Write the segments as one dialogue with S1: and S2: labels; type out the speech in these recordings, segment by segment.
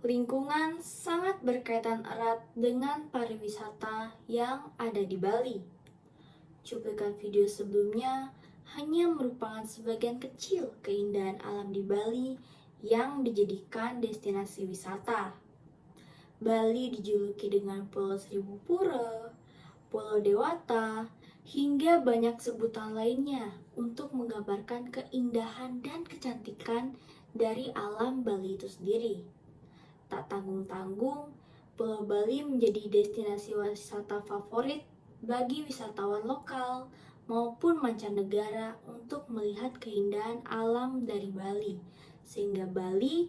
S1: Lingkungan sangat berkaitan erat dengan pariwisata yang ada di Bali. Cuplikan video sebelumnya hanya merupakan sebagian kecil keindahan alam di Bali yang dijadikan destinasi wisata. Bali dijuluki dengan Pulau Seribu Pura, Pulau Dewata, hingga banyak sebutan lainnya untuk menggambarkan keindahan dan kecantikan dari alam Bali itu sendiri. Tak tanggung-tanggung, Pulau Bali menjadi destinasi wisata favorit bagi wisatawan lokal maupun mancanegara untuk melihat keindahan alam dari Bali, sehingga Bali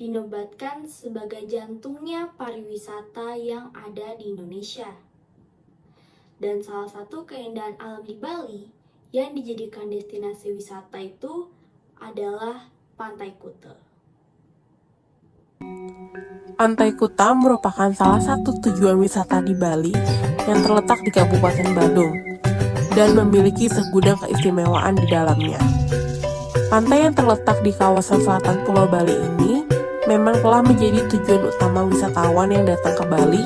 S1: dinobatkan sebagai jantungnya pariwisata yang ada di Indonesia. Dan salah satu keindahan alam di Bali yang dijadikan destinasi wisata itu adalah Pantai Kuta.
S2: Pantai Kuta merupakan salah satu tujuan wisata di Bali yang terletak di Kabupaten Badung dan memiliki segudang keistimewaan di dalamnya. Pantai yang terletak di kawasan selatan Pulau Bali ini memang telah menjadi tujuan utama wisatawan yang datang ke Bali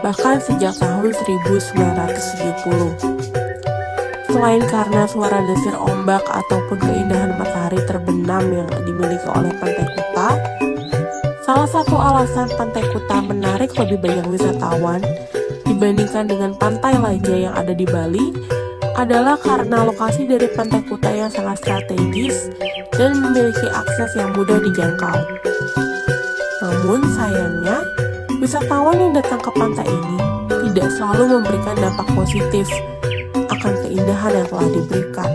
S2: bahkan sejak tahun 1970. Selain karena suara desir ombak ataupun keindahan matahari terbenam yang dimiliki oleh Pantai Kuta, salah satu alasan Pantai Kuta menarik lebih banyak wisatawan dibandingkan dengan pantai lainnya yang ada di Bali adalah karena lokasi dari Pantai Kuta yang sangat strategis dan memiliki akses yang mudah dijangkau. Namun sayangnya, wisatawan yang datang ke pantai ini tidak selalu memberikan dampak positif akan keindahan yang telah diberikan.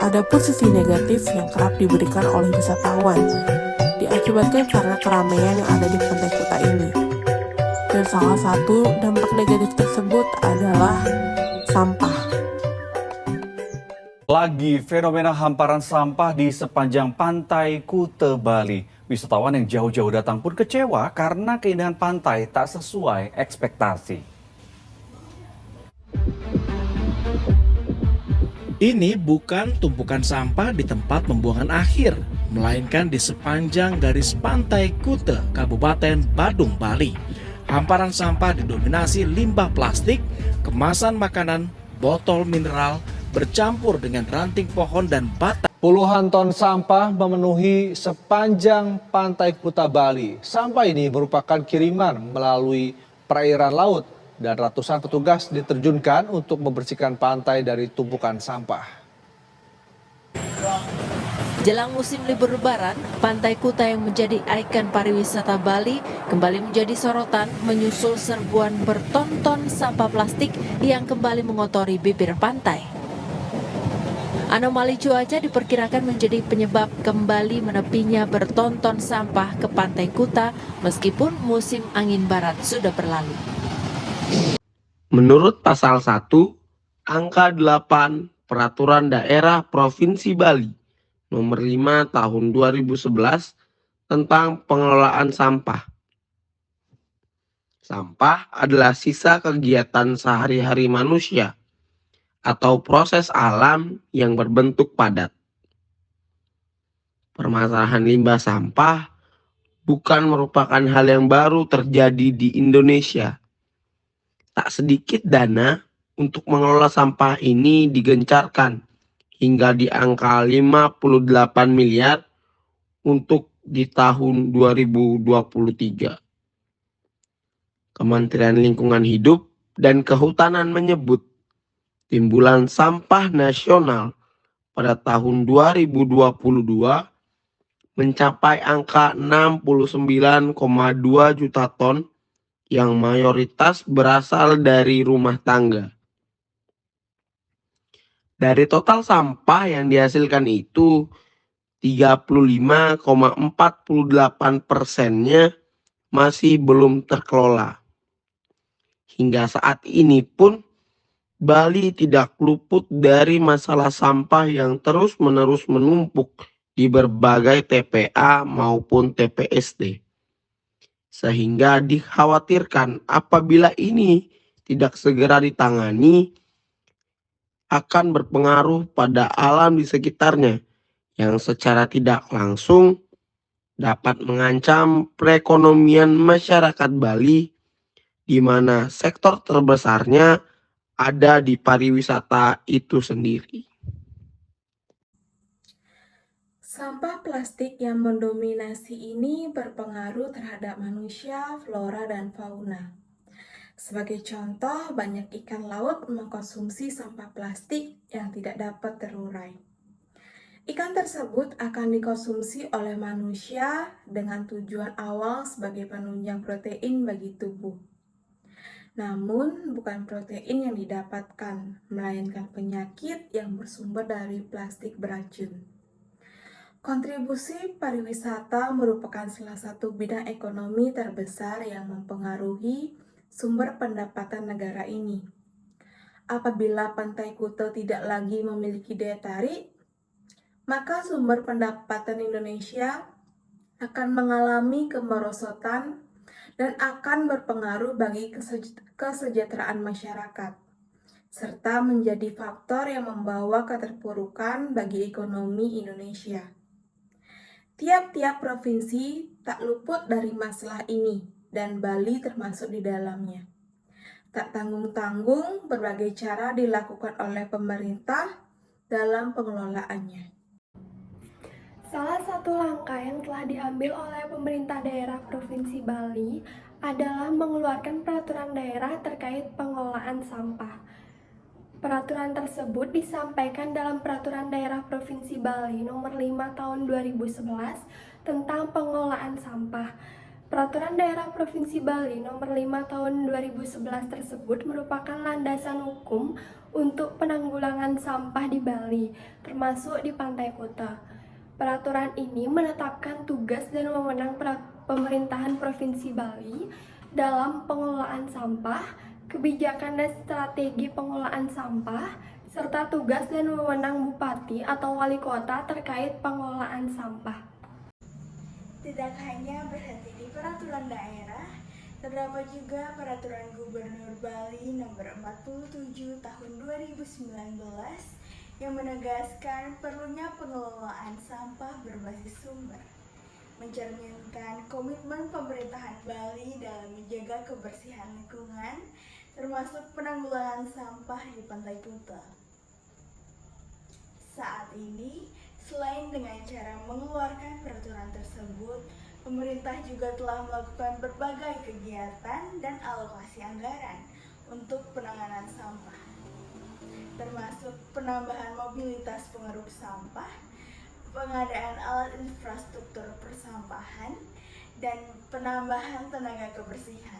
S2: Adapun sisi negatif yang kerap diberikan oleh wisatawan diakibatkan karena keramaian yang ada di Pantai Kuta ini. Dan salah satu dampak negatif tersebut adalah sampah.
S3: Lagi fenomena hamparan sampah di sepanjang Pantai Kuta Bali. Wisatawan yang jauh-jauh datang pun kecewa karena keindahan pantai tak sesuai ekspektasi.
S4: Ini bukan tumpukan sampah di tempat pembuangan akhir, melainkan di sepanjang garis Pantai Kuta, Kabupaten Badung, Bali. Hamparan sampah didominasi limbah plastik, kemasan makanan, botol mineral, bercampur dengan ranting pohon dan batang.
S5: Puluhan ton sampah memenuhi sepanjang Pantai Kuta Bali. Sampah ini merupakan kiriman melalui perairan laut dan ratusan petugas diterjunkan untuk membersihkan pantai dari tumpukan sampah.
S6: Jelang musim libur Lebaran, Pantai Kuta yang menjadi ikon pariwisata Bali kembali menjadi sorotan menyusul serbuan bertonton sampah plastik yang kembali mengotori bibir pantai. Anomali cuaca diperkirakan menjadi penyebab kembali menepinya bertonton sampah ke Pantai Kuta meskipun musim angin barat sudah berlalu.
S7: Menurut pasal 1, angka 8 Peraturan Daerah Provinsi Bali Nomor 5 Tahun 2011 tentang pengelolaan sampah. Sampah adalah sisa kegiatan sehari-hari manusia atau proses alam yang berbentuk padat. Permasalahan limbah sampah bukan merupakan hal yang baru terjadi di Indonesia. Tak sedikit dana untuk mengelola sampah ini digencarkan hingga di angka 58 miliar untuk di tahun 2023. Kementerian Lingkungan Hidup dan Kehutanan menyebut timbulan sampah nasional pada tahun 2022 mencapai angka 69,2 juta ton yang mayoritas berasal dari rumah tangga. Dari total sampah yang dihasilkan itu, 35,48%-nya masih belum terkelola. Hingga saat ini pun, Bali tidak luput dari masalah sampah yang terus-menerus menumpuk di berbagai TPA maupun TPSD. Sehingga dikhawatirkan apabila ini tidak segera ditangani, akan berpengaruh pada alam di sekitarnya yang secara tidak langsung dapat mengancam perekonomian masyarakat Bali, di mana sektor terbesarnya ada di pariwisata itu sendiri.
S8: Sampah plastik yang mendominasi ini berpengaruh terhadap manusia, flora, dan fauna. Sebagai contoh, banyak ikan laut mengkonsumsi sampah plastik yang tidak dapat terurai. Ikan tersebut akan dikonsumsi oleh manusia dengan tujuan awal sebagai penunjang protein bagi tubuh. Namun, bukan protein yang didapatkan, melainkan penyakit yang bersumber dari plastik beracun. Kontribusi pariwisata merupakan salah satu bidang ekonomi terbesar yang mempengaruhi sumber pendapatan negara ini. Apabila Pantai Kuta tidak lagi memiliki daya tarik, maka sumber pendapatan Indonesia akan mengalami kemerosotan dan akan berpengaruh bagi kesejahteraan masyarakat, serta menjadi faktor yang membawa keterpurukan bagi ekonomi Indonesia. Tiap-tiap provinsi tak luput dari masalah ini, dan Bali termasuk di dalamnya. Tak tanggung-tanggung, berbagai cara dilakukan oleh pemerintah dalam pengelolaannya.
S9: Salah satu langkah yang telah diambil oleh pemerintah daerah Provinsi Bali adalah mengeluarkan peraturan daerah terkait pengelolaan sampah. Peraturan tersebut disampaikan dalam Peraturan Daerah Provinsi Bali Nomor 5 Tahun 2011 tentang pengelolaan sampah. Peraturan Daerah Provinsi Bali Nomor 5 Tahun 2011 tersebut merupakan landasan hukum untuk penanggulangan sampah di Bali, termasuk di Pantai Kuta. Peraturan ini menetapkan tugas dan wewenang pemerintahan Provinsi Bali dalam pengelolaan sampah, kebijakan dan strategi pengelolaan sampah, serta tugas dan wewenang bupati atau wali kota terkait pengelolaan sampah.
S10: Tidak hanya berhenti di peraturan daerah, terdapat juga Peraturan Gubernur Bali Nomor 47 Tahun 2019 yang menegaskan perlunya pengelolaan sampah berbasis sumber, mencerminkan komitmen pemerintahan Bali dalam menjaga kebersihan lingkungan, termasuk penanggulangan sampah di Pantai Kuta. Saat ini, selain dengan cara mengeluarkan peraturan tersebut, pemerintah juga telah melakukan berbagai kegiatan dan alokasi anggaran untuk penanganan sampah, termasuk penambahan mobilitas pengeruk sampah, pengadaan alat infrastruktur persampahan, dan penambahan tenaga kebersihan.